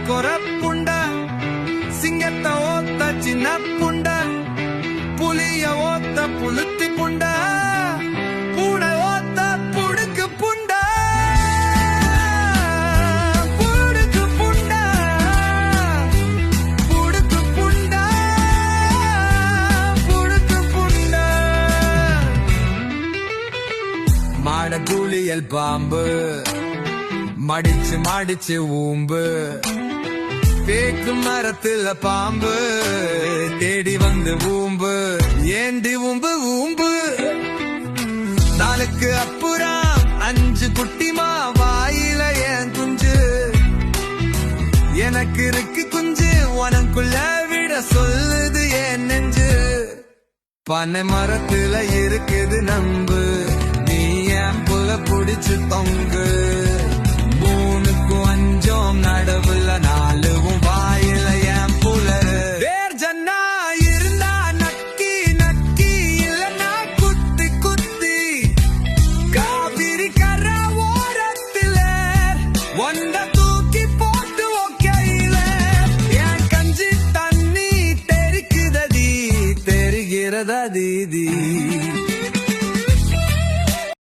கொரப்புண்ட சிங்கத்தை ஓத்த சின்ன புண்ட புலிய ஓத்த புளுத்தி புண்ட பூனை ஓத்த புடுக்கு புண்ட புடுக்கு புண்ட புடுக்கு புண்ட புடுக்கு புண்ட மாட கூலியல் பாம்பு மடிச்சு மடிச்சு ஊம்பு பேக்கு மரத்துல பாம்பு தேடி வந்து ஊம்பு ஏண்டி ஊம்பு ஊம்பு நாளுக்கு அப்புறம் 5 குட்டிமா வாயில ஏன் குஞ்சு எனக்கு இருக்கு குஞ்சு உனக்குள்ள விட சொல்லுது ஏன் நெஞ்சு பனை மரத்துல இருக்குது நம்பு நீ ஏன் புல புடிச்சு தொங்கு 3க்கு 5 நடுவுல 4வும் வாயில ஏன் புலரு வேர் ஜன்னா இருந்தா நக்கி நக்கி இல்லனா குத்தி குத்தி காவிரி கர ஓரத்துல ஒண்ட தூக்கி போட்டு ஒக்கையில என் கஞ்சி தண்ணி தெரிக்குதடி தெரிகிறதா தீதி